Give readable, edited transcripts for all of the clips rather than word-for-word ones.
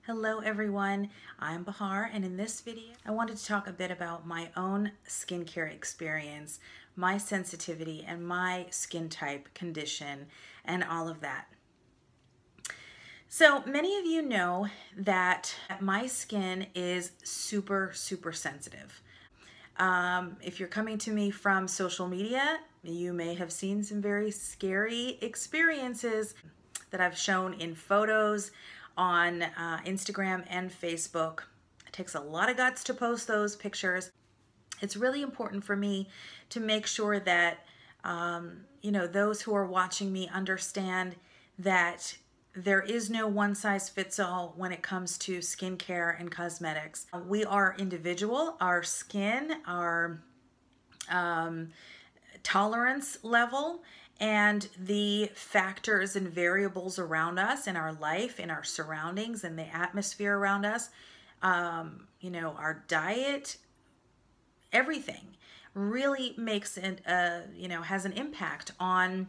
Hello everyone, I'm Bahar, and in this video I wanted to talk a bit about my own skincare experience, my sensitivity and my skin type, condition, and all of that. So many of you know that my skin is super sensitive. If you're coming to me from social media, you may have seen some very scary experiences that I've shown in photos on Instagram and Facebook. It takes a lot of guts to post those pictures. It's really important for me to make sure that those who are watching me understand that there is no one size fits all when it comes to skincare and cosmetics. We are individual. Our skin, our tolerance level, and the factors and variables around us in our life, in our surroundings, and the atmosphere around us, our diet, everything really makes it, has an impact on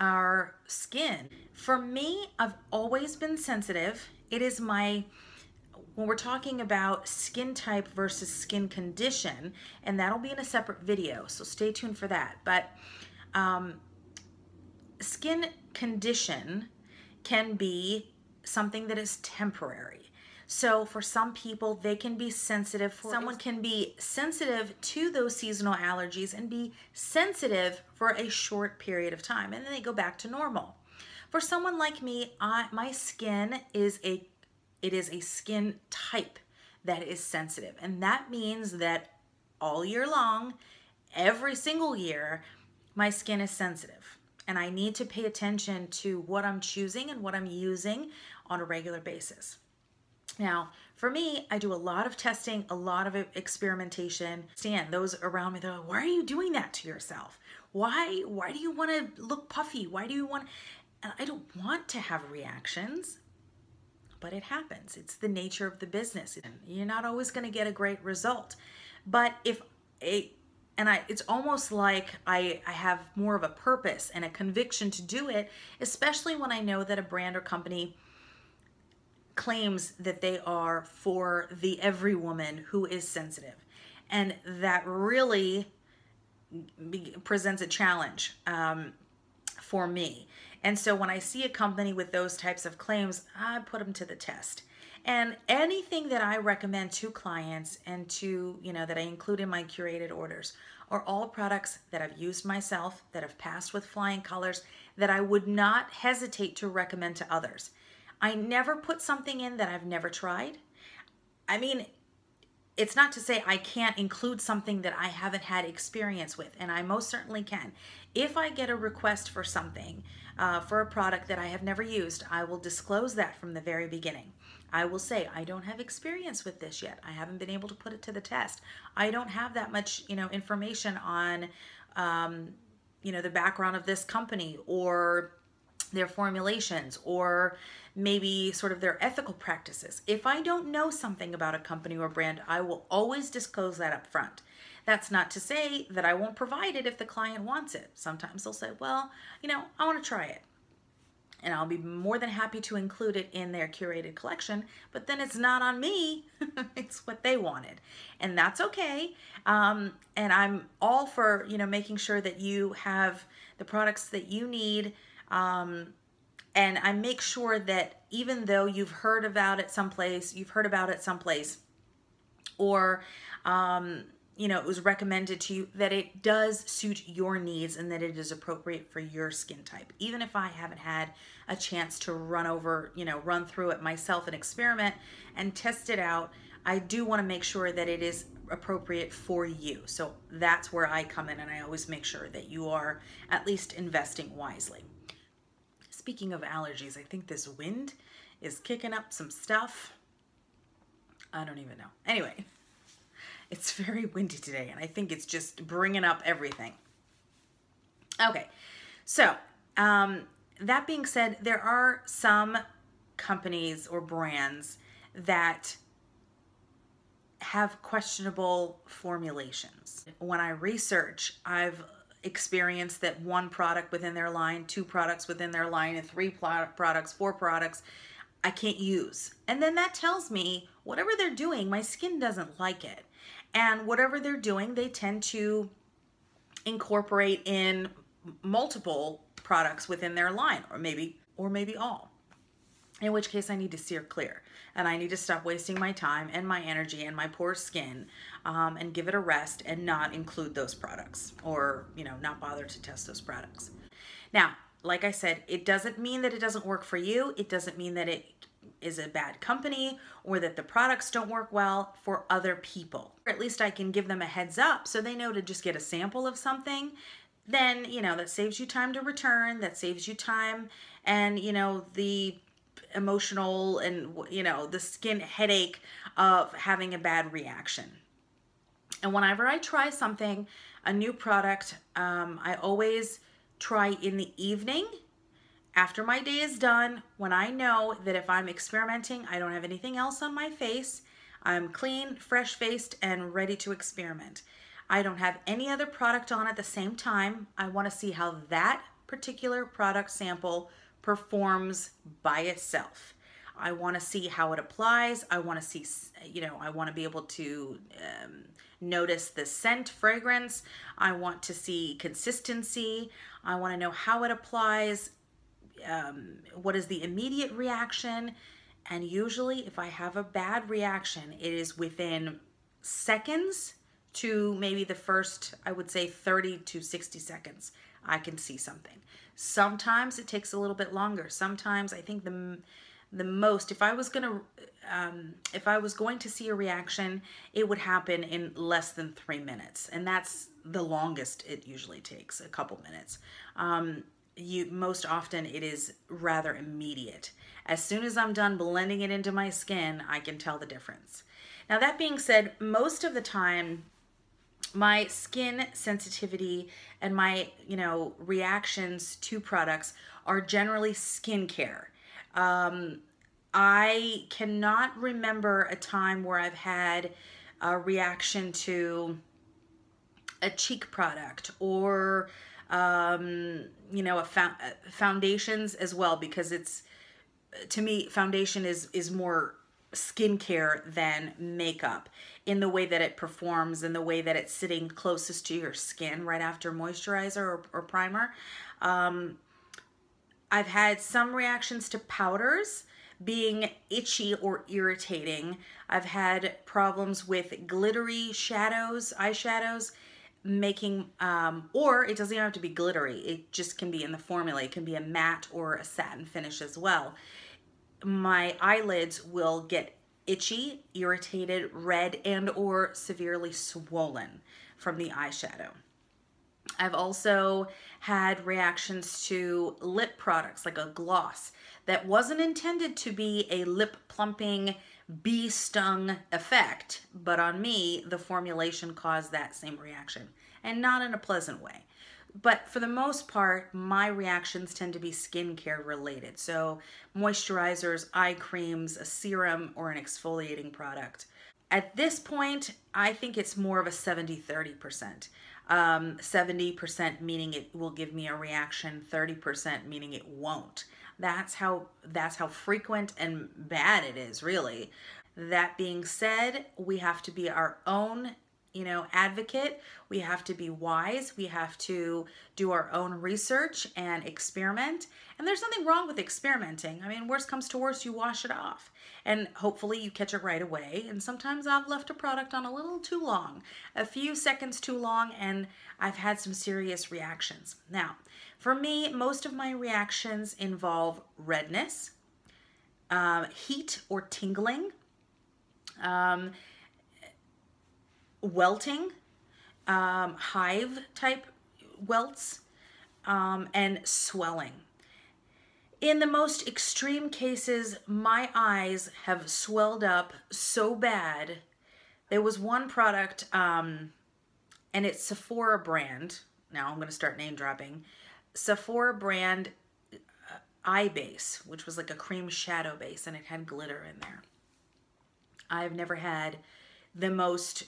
our skin. For me, I've always been sensitive. It is when we're talking about skin type versus skin condition, and that'll be in a separate video, so stay tuned for that. But skin condition can be something that is temporary. So for some people, they can be sensitive. Someone can be sensitive to those seasonal allergies and be sensitive for a short period of time, and then they go back to normal. For someone like me, my skin is a skin type that is sensitive, and that means that all year long, every single year, my skin is sensitive, and I need to pay attention to what I'm choosing and what I'm using on a regular basis. Now, for me, I do a lot of testing, a lot of experimentation. Those around me, they're like, why are you doing that to yourself? Why do you want to look puffy? Why do you want... And I don't want to have reactions, but it happens. It's the nature of the business. You're not always going to get a great result. But it's almost like I have more of a purpose and a conviction to do it, especially when I know that a brand or company claims that they are for the every woman who is sensitive. And that really presents a challenge for me. And so when I see a company with those types of claims, I put them to the test. And anything that I recommend to clients and to, that I include in my curated orders are all products that I've used myself, that have passed with flying colors, that I would not hesitate to recommend to others. I never put something in that I've never tried. I mean, it's not to say I can't include something that I haven't had experience with, and I most certainly can. If I get a request for something, for a product that I have never used, I will disclose that from the very beginning. I will say, I don't have experience with this yet. I haven't been able to put it to the test. I don't have that much, information on, the background of this company or their formulations, or maybe sort of their ethical practices. If I don't know something about a company or brand, I will always disclose that up front. That's not to say that I won't provide it if the client wants it. Sometimes they'll say, well, I want to try it. And I'll be more than happy to include it in their curated collection, but then it's not on me. It's what they wanted. And that's okay. And I'm all for, making sure that you have the products that you need. And I make sure that even though you've heard about it someplace, or, it was recommended to you, that it does suit your needs and that it is appropriate for your skin type. Even if I haven't had a chance to run through it myself and experiment and test it out, I do want to make sure that it is appropriate for you. So that's where I come in, and I always make sure that you are at least investing wisely. Speaking of allergies, I think this wind is kicking up some stuff. I don't even know. Anyway, it's very windy today, and I think it's just bringing up everything. Okay, so that being said, there are some companies or brands that have questionable formulations. When I research, I've experienced that one product within their line, two products within their line, and three products, four products I can't use. And then that tells me whatever they're doing, my skin doesn't like it. And whatever they're doing, they tend to incorporate in multiple products within their line, or maybe all. In which case I need to steer clear, and I need to stop wasting my time and my energy and my poor skin, and give it a rest and not include those products, or, you know, not bother to test those products. Now, like I said, it doesn't mean that it doesn't work for you. It doesn't mean that it is a bad company or that the products don't work well for other people. Or at least I can give them a heads up so they know to just get a sample of something. Then, you know, that saves you time to return, that saves you time and, you know, the emotional and, you know, the skin headache of having a bad reaction. And whenever I try something, a new product, I always try in the evening after my day is done, when I know that if I'm experimenting, I don't have anything else on my face, I'm clean, fresh-faced, and ready to experiment. I don't have any other product on at the same time. I want to see how that particular product sample performs by itself. I want to see how it applies. I want to see, you know, I want to be able to notice the scent, fragrance. I want to see consistency. I want to know how it applies. What is the immediate reaction? And usually if I have a bad reaction, it is within seconds to maybe the first, I would say 30 to 60 seconds, I can see something. Sometimes it takes a little bit longer. Sometimes I think the most, if I was going to see a reaction, it would happen in less than 3 minutes. And that's the longest it usually takes, a couple minutes. Most often it is rather immediate. As soon as I'm done blending it into my skin, I can tell the difference. Now, that being said, most of the time, my skin sensitivity and my, you know, reactions to products are generally skincare. I cannot remember a time where I've had a reaction to a cheek product or you know, foundations as well, because it's, to me, foundation is more skincare than makeup in the way that it performs and the way that it's sitting closest to your skin right after moisturizer or primer. I've had some reactions to powders being itchy or irritating. I've had problems with glittery shadows, eyeshadows, making, or it doesn't even have to be glittery. It just can be in the formula. It can be a matte or a satin finish as well. My eyelids will get itchy, irritated, red, and or severely swollen from the eyeshadow. I've also had reactions to lip products, like a gloss that wasn't intended to be a lip plumping, bee stung effect, but on me, the formulation caused that same reaction, and not in a pleasant way. But for the most part, my reactions tend to be skincare related. So moisturizers, eye creams, a serum, or an exfoliating product. At this point, I think it's more of a 70-30%. 70% meaning it will give me a reaction, 30% meaning it won't. That's how frequent and bad it is, really. That being said, we have to be our own, you know, advocate. We have to be wise. We have to do our own research and experiment. And there's nothing wrong with experimenting. I mean, worst comes to worst, you wash it off. And hopefully you catch it right away. And sometimes I've left a product on a little too long, a few seconds too long, and I've had some serious reactions. Now, for me, most of my reactions involve redness, heat or tingling, welting, hive type welts, and swelling. In the most extreme cases, my eyes have swelled up so bad. There was one product, and it's Sephora brand. Now I'm going to start name dropping. Sephora brand eye base, which was like a cream shadow base, and it had glitter in there. I've never had the most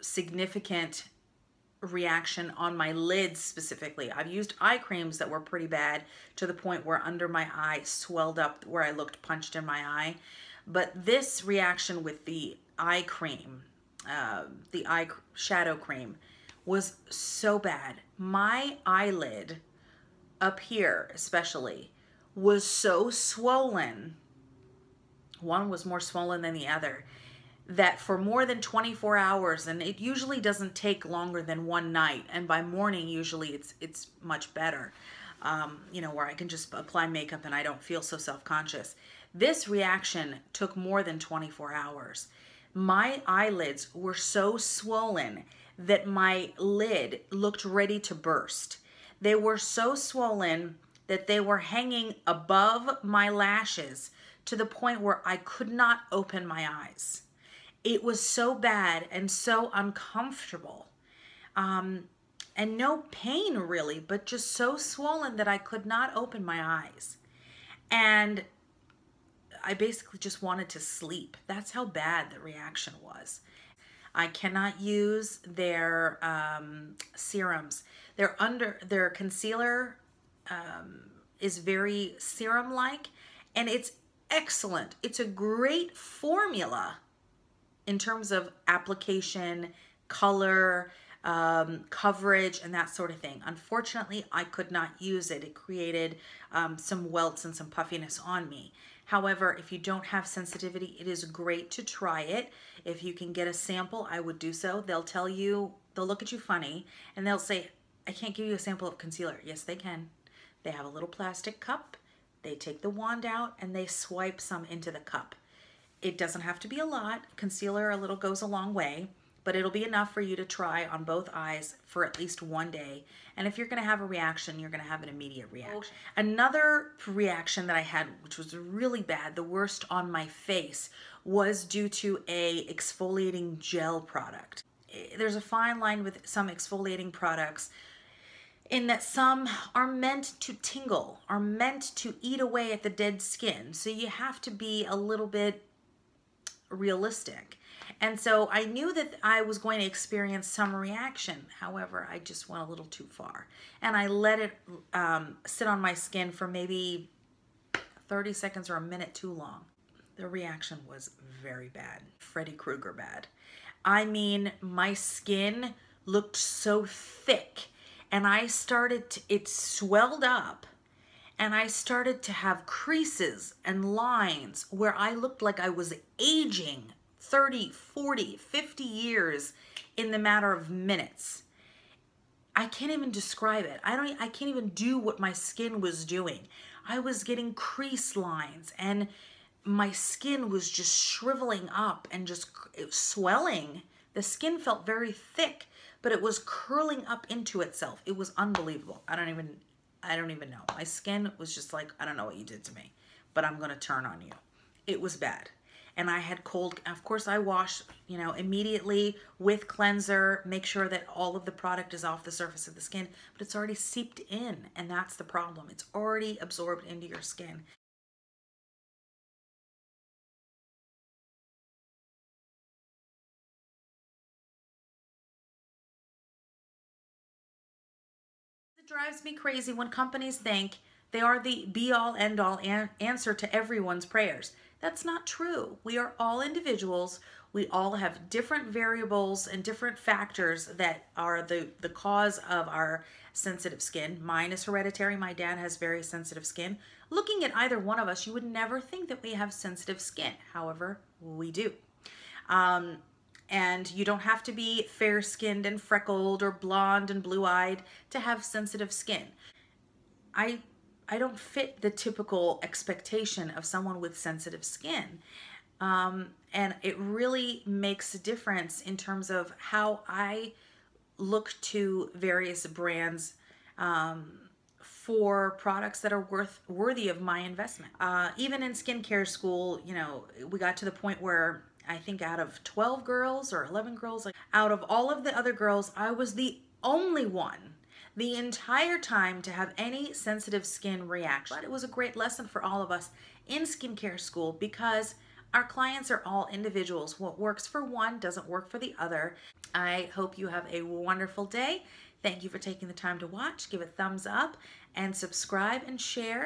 significant reaction on my lids specifically. I've used eye creams that were pretty bad to the point where under my eye swelled up where I looked punched in my eye. But this reaction with the eye cream, the eye shadow cream, was so bad. My eyelid up here especially was so swollen. One was more swollen than the other, that for more than 24 hours, and it usually doesn't take longer than one night, and by morning usually it's much better, you know, where I can just apply makeup and I don't feel so self-conscious. This reaction took more than 24 hours. My eyelids were so swollen that my lid looked ready to burst. They were so swollen that they were hanging above my lashes to the point where I could not open my eyes. It was so bad and so uncomfortable, and no pain really, but just so swollen that I could not open my eyes. And I basically just wanted to sleep. That's how bad the reaction was. I cannot use their serums. Their concealer is very serum-like, and it's excellent. It's a great formula in terms of application, color, coverage, and that sort of thing. Unfortunately, I could not use it. It created some welts and some puffiness on me. However, if you don't have sensitivity, it is great to try it. If you can get a sample, I would do so. They'll tell you, they'll look at you funny, and they'll say, I can't give you a sample of concealer. Yes, they can. They have a little plastic cup. They take the wand out, and they swipe some into the cup. It doesn't have to be a lot. Concealer a little goes a long way, but it'll be enough for you to try on both eyes for at least one day. And if you're gonna have a reaction, you're gonna have an immediate reaction. Another reaction that I had, which was really bad, the worst on my face, was due to a exfoliating gel product. There's a fine line with some exfoliating products in that some are meant to tingle, are meant to eat away at the dead skin. So you have to be a little bit realistic. And so I knew that I was going to experience some reaction. However, I just went a little too far. And I let it sit on my skin for maybe 30 seconds or a minute too long. The reaction was very bad. Freddy Krueger bad. I mean, my skin looked so thick, and it swelled up, and I started to have creases and lines where I looked like I was aging 30, 40, 50 years in the matter of minutes. I can't even describe it. I can't even do what my skin was doing. I was getting crease lines, and my skin was just shriveling up and just swelling. The skin felt very thick, but it was curling up into itself. It was unbelievable. I don't even know. My skin was just like, I don't know what you did to me, but I'm gonna turn on you. It was bad. And I had cold, of course I wash, you know, immediately with cleanser, make sure that all of the product is off the surface of the skin, but it's already seeped in, and that's the problem. It's already absorbed into your skin. It drives me crazy when companies think they are the be-all, end-all answer to everyone's prayers. That's not true. We are all individuals. We all have different variables and different factors that are the cause of our sensitive skin. Mine is hereditary. My dad has very sensitive skin. Looking at either one of us, you would never think that we have sensitive skin. However, we do. And you don't have to be fair-skinned and freckled or blonde and blue-eyed to have sensitive skin. I don't fit the typical expectation of someone with sensitive skin. And it really makes a difference in terms of how I look to various brands for products that are worthy of my investment. Even in skincare school, you know, we got to the point where I think out of 12 girls or 11 girls, like out of all of the other girls, I was the only one the entire time to have any sensitive skin reaction. But it was a great lesson for all of us in skincare school because Our clients are all individuals. What works for one doesn't work for the other. I hope you have a wonderful day. Thank you for taking the time to watch. Give a thumbs up and subscribe and share.